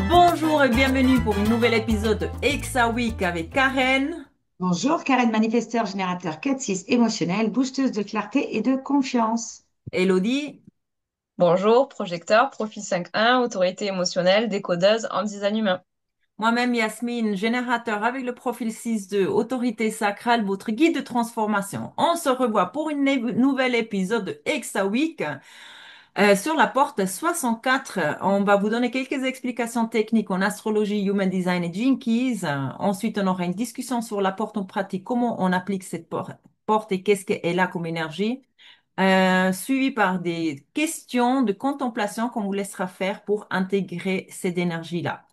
Bonjour et bienvenue pour un nouvel épisode de Exa Week avec Karen. Bonjour, Karen, manifesteur générateur 4-6 émotionnel, boosteuse de clarté et de confiance. Elodie. Bonjour, projecteur, profil 5.1, autorité émotionnelle, décodeuse en design humain. Moi-même Yasmine, générateur avec le profil 6.2, autorité sacrale, votre guide de transformation. On se revoit pour un nouvel épisode de Exa Week sur la porte 64. On va vous donner quelques explications techniques en astrologie, human design et Jinkies. Ensuite, on aura une discussion sur la porte en pratique, comment on applique cette porte et qu'est-ce qu'elle a comme énergie. Suivi par des questions de contemplation qu'on vous laissera faire pour intégrer cette énergie-là.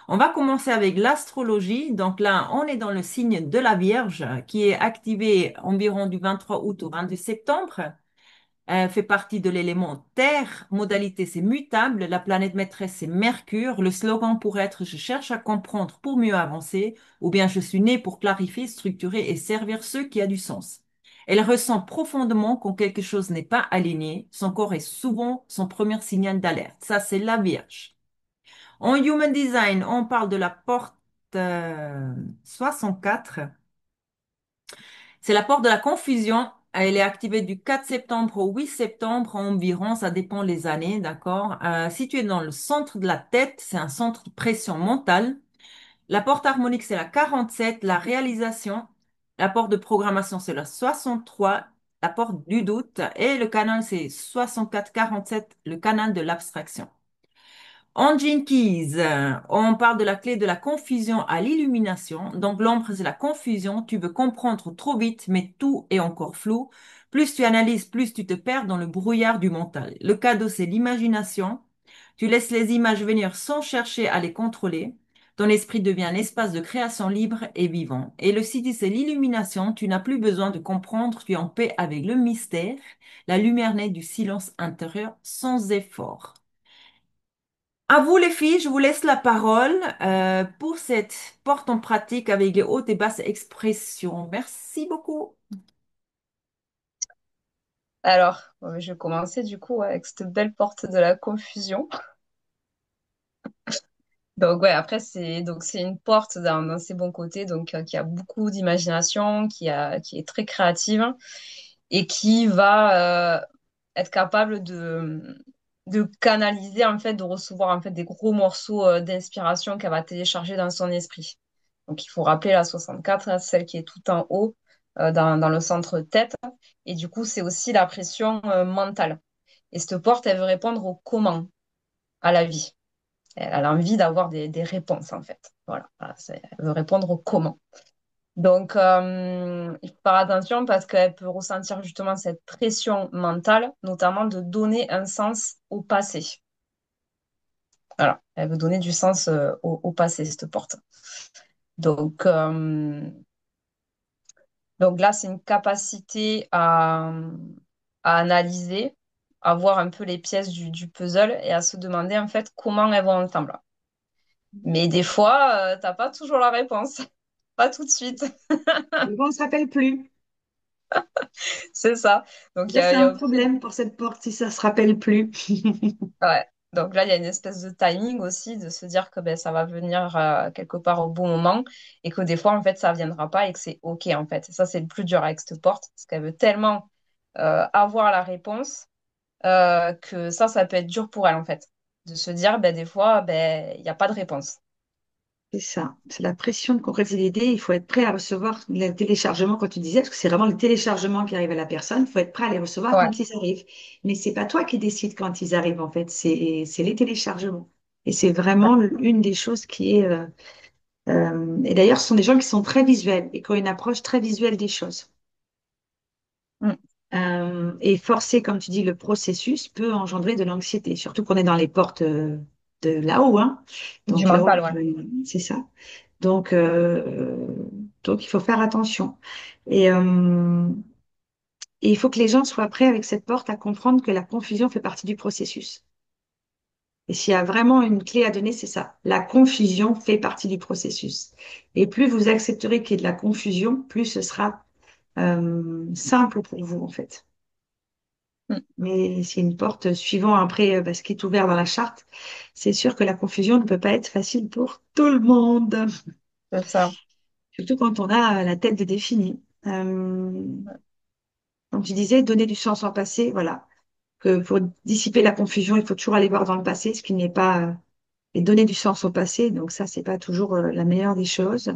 On va commencer avec l'astrologie. Donc là, on est dans le signe de la Vierge qui est activé environ du 23 août au 22 septembre. Fait partie de l'élément Terre. Modalité, c'est mutable. La planète maîtresse, c'est Mercure. Le slogan pourrait être Je cherche à comprendre pour mieux avancer ou bien Je suis né pour clarifier, structurer et servir ceux qui a du sens. Elle ressent profondément quand quelque chose n'est pas aligné. Son corps est souvent son premier signal d'alerte. Ça, c'est la Vierge. En Human Design, on parle de la porte 64. C'est la porte de la confusion. Elle est activée du 4 septembre au 8 septembre environ, ça dépend les années, d'accord? Située dans le centre de la tête, c'est un centre de pression mentale. La porte harmonique, c'est la 47, la réalisation. La porte de programmation, c'est la 63, la porte du doute. Et le canal, c'est 64-47, le canal de l'abstraction. En Jinkies, on parle de la clé de la confusion à l'illumination. Donc, l'ombre, c'est la confusion. Tu veux comprendre trop vite, mais tout est encore flou. Plus tu analyses, plus tu te perds dans le brouillard du mental. Le cadeau, c'est l'imagination. Tu laisses les images venir sans chercher à les contrôler. Ton esprit devient un espace de création libre et vivant. Et le CD, c'est l'illumination. Tu n'as plus besoin de comprendre. Tu es en paix avec le mystère. La lumière naît du silence intérieur sans effort. À vous les filles, je vous laisse la parole pour cette porte en pratique avec les hautes et basses expressions. Merci beaucoup. Alors, je vais commencer du coup avec cette belle porte de la confusion. Donc ouais, après c'est une porte dans ses bons côtés, donc qui a beaucoup d'imagination, qui est très créative et qui va être capable de canaliser en fait, de recevoir en fait des gros morceaux d'inspiration qu'elle va télécharger dans son esprit. Donc, il faut rappeler la 64, hein, celle qui est tout en haut, dans le centre tête. Et du coup, c'est aussi la pression mentale. Et cette porte, elle veut répondre au comment à la vie. Elle a envie d'avoir des réponses, en fait. Voilà, elle veut répondre au comment. Donc, il faut faire attention parce qu'elle peut ressentir justement cette pression mentale, notamment de donner un sens au passé. Voilà, elle veut donner du sens au passé, cette porte. Donc, Donc là, c'est une capacité à analyser, à voir un peu les pièces du puzzle et à se demander en fait comment elles vont ensemble. Mais des fois, t'as pas toujours la réponse. Pas tout de suite. Et bon, on ne se rappelle plus. C'est ça. Donc Ça, c'est il y un a aussi... problème pour cette porte si ça ne se rappelle plus. Ouais. Donc là, il y a une espèce de timing aussi de se dire que ben, ça va venir quelque part au bon moment et que des fois, en fait, ça viendra pas et que c'est OK, en fait. Et ça, c'est le plus dur avec cette porte parce qu'elle veut tellement avoir la réponse que ça peut être dur pour elle, en fait. De se dire, ben, des fois, ben, il n'y a pas de réponse. C'est ça. C'est la pression de concrétiser l'idée. Il faut être prêt à recevoir le téléchargement, quand tu disais, parce que c'est vraiment le téléchargement qui arrive à la personne. Il faut être prêt à les recevoir Ouais. quand ils arrivent. Mais c'est pas toi qui décides quand ils arrivent, en fait. C'est les téléchargements. Et c'est vraiment une des choses qui est. Et d'ailleurs, ce sont des gens qui sont très visuels et qui ont une approche très visuelle des choses. Mm. Et forcer, comme tu dis, le processus peut engendrer de l'anxiété, surtout qu'on est dans les portes de là-haut, hein. Du Donc là-haut, mental, ouais. c'est ça. Donc, donc, il faut faire attention. Et, et il faut que les gens soient prêts avec cette porte à comprendre que la confusion fait partie du processus. Et s'il y a vraiment une clé à donner, c'est ça. La confusion fait partie du processus. Et plus vous accepterez qu'il y ait de la confusion, plus ce sera simple pour vous, en fait. Mm. Mais c'est une porte suivant après ce qui est ouvert dans la charte. C'est sûr que la confusion ne peut pas être facile pour tout le monde, C'est ça. surtout quand on a la tête de définie. Comme tu disais, donner du sens au passé, voilà. Que pour dissiper la confusion, il faut toujours aller voir dans le passé, ce qui n'est pas et donner du sens au passé. Donc ça, c'est pas toujours la meilleure des choses.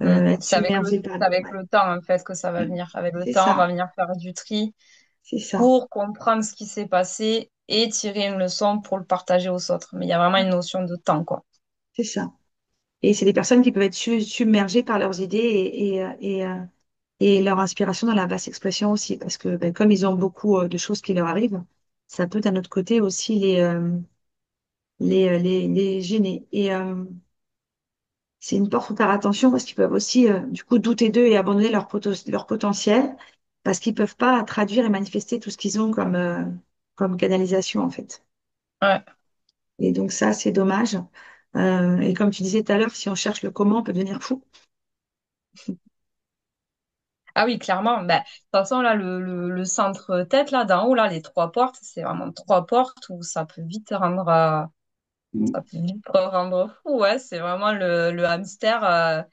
Mm. Être submergé par C'est avec ouais, le temps, en fait, que ça va venir. Avec le c'est temps, on va ça, venir faire du tri c'est ça, pour comprendre ce qui s'est passé et tirer une leçon pour le partager aux autres. Mais il y a vraiment une notion de temps, quoi. c'est ça. Et c'est des personnes qui peuvent être submergées par leurs idées et leur inspiration dans la basse expression aussi, parce que ben, comme ils ont beaucoup de choses qui leur arrivent, ça peut d'un autre côté aussi les gêner. Et c'est une porte faut faire attention parce qu'ils peuvent aussi du coup douter d'eux et abandonner leur potentiel parce qu'ils peuvent pas traduire et manifester tout ce qu'ils ont comme canalisation en fait. Ouais. Et donc ça, c'est dommage. Et comme tu disais tout à l'heure, si on cherche le comment, on peut devenir fou. Ah oui, clairement. Ben, de toute façon, là, le centre tête, là, d'en haut, là, les trois portes, c'est vraiment trois portes où ça peut vite rendre fou, ouais. C'est vraiment le hamster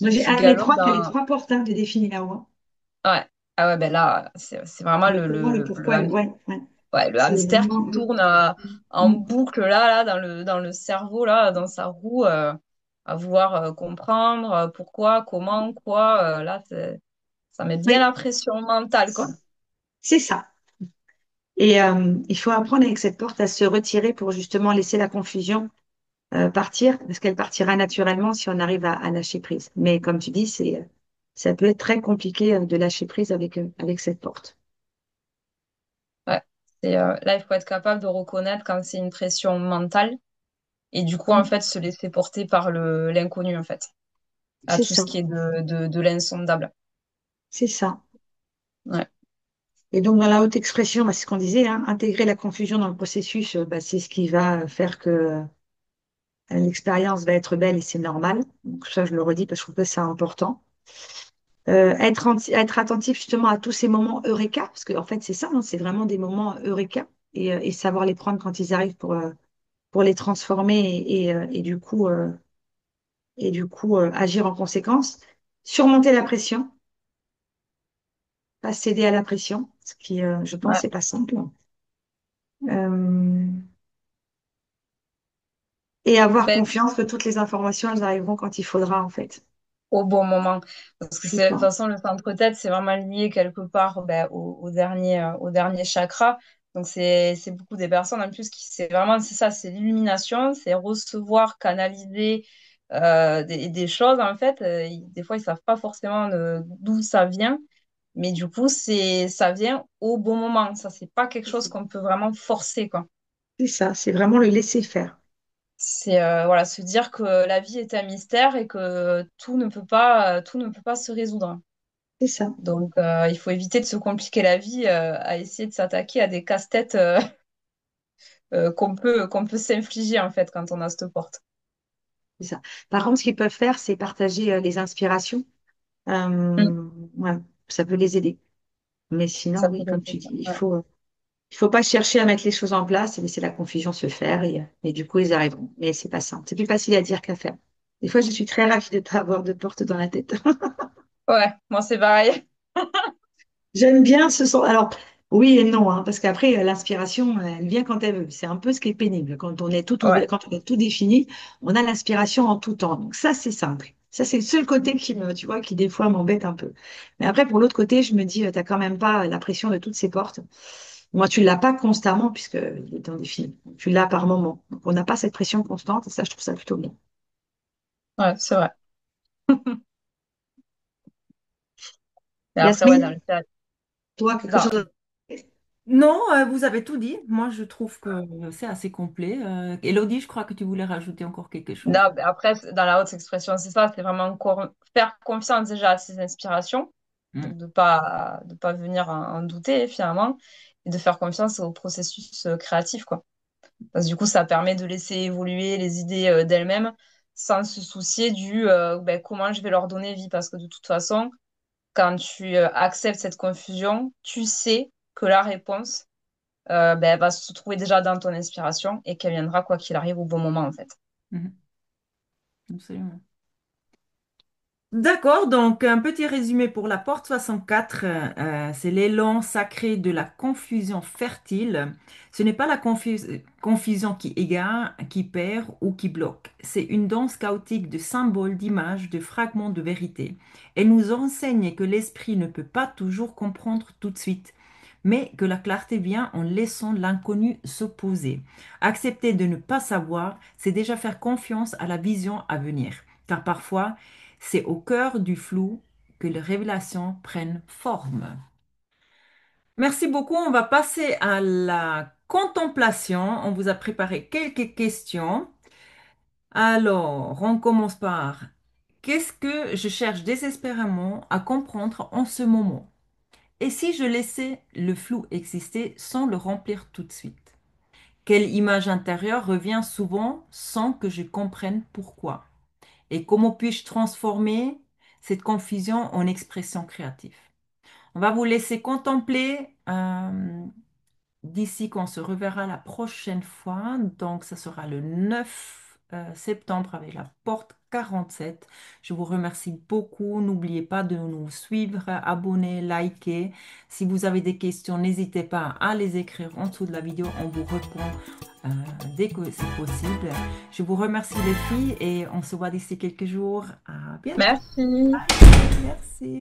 Moi, j'ai qui un des galop trois qui a les dans. trois portes hein, de défini là-haut, hein. Ouais. Ah ouais, ben là, c'est vraiment Le comment, le pourquoi, ouais, ouais. ouais, le C'est hamster qui vraiment. tourne en Mm. boucle, là, dans le cerveau, là, dans sa roue, à vouloir comprendre pourquoi, comment, quoi. Là, ça met bien Oui, la pression mentale, quoi. c'est ça. Et il faut apprendre avec cette porte à se retirer pour justement laisser la confusion partir, parce qu'elle partira naturellement si on arrive à lâcher prise. Mais comme tu dis, ça peut être très compliqué de lâcher prise avec cette porte. Ouais. Là, il faut être capable de reconnaître quand c'est une pression mentale et du coup, en Mm. fait, se laisser porter par l'inconnu, en fait, à C'est tout ça, ce qui est de l'insondable. c'est ça. Ouais. Et donc, dans la haute expression, c'est ce qu'on disait, hein, intégrer la confusion dans le processus, c'est ce qui va faire que l'expérience va être belle et c'est normal. Donc, ça, je le redis parce que je trouve que c'est important. Être attentif justement à tous ces moments eureka, parce qu'en fait, c'est ça, hein, c'est vraiment des moments eureka et savoir les prendre quand ils arrivent pour les transformer et du coup agir en conséquence. Surmonter la pression, pas céder à la pression, ce qui, je pense, Ouais. c'est pas simple. Euh, et avoir Ben, confiance que toutes les informations, elles arriveront quand il faudra, en fait. au bon moment. Parce que C'est de toute ça. façon, le centre-tête, c'est vraiment lié quelque part ben, au dernier chakra. Donc, c'est beaucoup des personnes en plus qui, c'est ça, c'est l'illumination, c'est recevoir, canaliser des choses, en fait. Des fois, ils savent pas forcément d'où ça vient. Mais du coup, ça vient au bon moment. Ça, c'est pas quelque chose qu'on peut vraiment forcer, quoi. C'est ça, c'est vraiment le laisser faire. C'est voilà, se dire que la vie est un mystère et que tout ne peut pas se résoudre. C'est ça, Donc, il faut éviter de se compliquer la vie à essayer de s'attaquer à des casse-têtes qu'on peut s'infliger en fait quand on a cette porte. c'est ça. Par contre, ce qu'ils peuvent faire, c'est partager les inspirations. Mm. Ouais, ça peut les aider. Mais sinon, Ça oui, peut comme être tu ça. dis, Ouais. il faut pas chercher à mettre les choses en place et laisser la confusion se faire et du coup, ils arriveront. Mais c'est pas simple. C'est plus facile à dire qu'à faire. Des fois, je suis très ravie de ne pas avoir de porte dans la tête. Ouais, moi c'est pareil. J'aime bien ce son. Alors, oui et non, hein, parce qu'après, l'inspiration, elle vient quand elle veut. C'est un peu ce qui est pénible. Quand on est tout ouvert, Ouais, quand on est tout défini, on a l'inspiration en tout temps. Donc ça, c'est simple. Ça, c'est le seul côté tu vois, qui des fois m'embête un peu. Mais après, pour l'autre côté, je me dis, t'as quand même pas la pression de toutes ces portes. Moi, tu l'as pas constamment puisque il est en défini. Tu l'as par moment. Donc, on n'a pas cette pression constante et ça, je trouve ça plutôt bien. ouais, c'est vrai. Et après, ouais, dans Yasmine, le cas. toi, quelque Non, chose. Non, vous avez tout dit. Moi, je trouve que c'est assez complet. Élodie, je crois que tu voulais rajouter encore quelque chose. non, mais après, dans la haute expression, c'est ça, c'est vraiment encore faire confiance déjà à ses inspirations, Mm. donc de pas venir en douter finalement, et de faire confiance au processus créatif, quoi. Parce que du coup, ça permet de laisser évoluer les idées d'elles-mêmes sans se soucier ben, comment je vais leur donner vie. Parce que de toute façon, quand tu acceptes cette confusion, tu sais que la réponse ben, elle va se trouver déjà dans ton inspiration et qu'elle viendra quoi qu'il arrive au bon moment en fait. Mhm. Absolument. D'accord, donc un petit résumé pour la porte 64. C'est l'élan sacré de la confusion fertile. Ce n'est pas la confusion qui égare, qui perd ou qui bloque. C'est une danse chaotique de symboles, d'images, de fragments de vérité. Elle nous enseigne que l'esprit ne peut pas toujours comprendre tout de suite, mais que la clarté vient en laissant l'inconnu s'opposer. Accepter de ne pas savoir, c'est déjà faire confiance à la vision à venir, car parfois, c'est au cœur du flou que les révélations prennent forme. Merci beaucoup. On va passer à la contemplation. On vous a préparé quelques questions. Alors, on commence par, qu'est-ce que je cherche désespérément à comprendre en ce moment? Et si je laissais le flou exister sans le remplir tout de suite? Quelle image intérieure revient souvent sans que je comprenne pourquoi? Et comment puis-je transformer cette confusion en expression créative? On va vous laisser contempler d'ici qu'on se reverra la prochaine fois. Donc, ça sera le 9 septembre avec la porte 47. Je vous remercie beaucoup. N'oubliez pas de nous suivre, abonner, liker. Si vous avez des questions, n'hésitez pas à les écrire en dessous de la vidéo. On vous répond euh, dès que c'est possible. Je vous remercie les filles et on se voit d'ici quelques jours. À bientôt. Merci. Merci.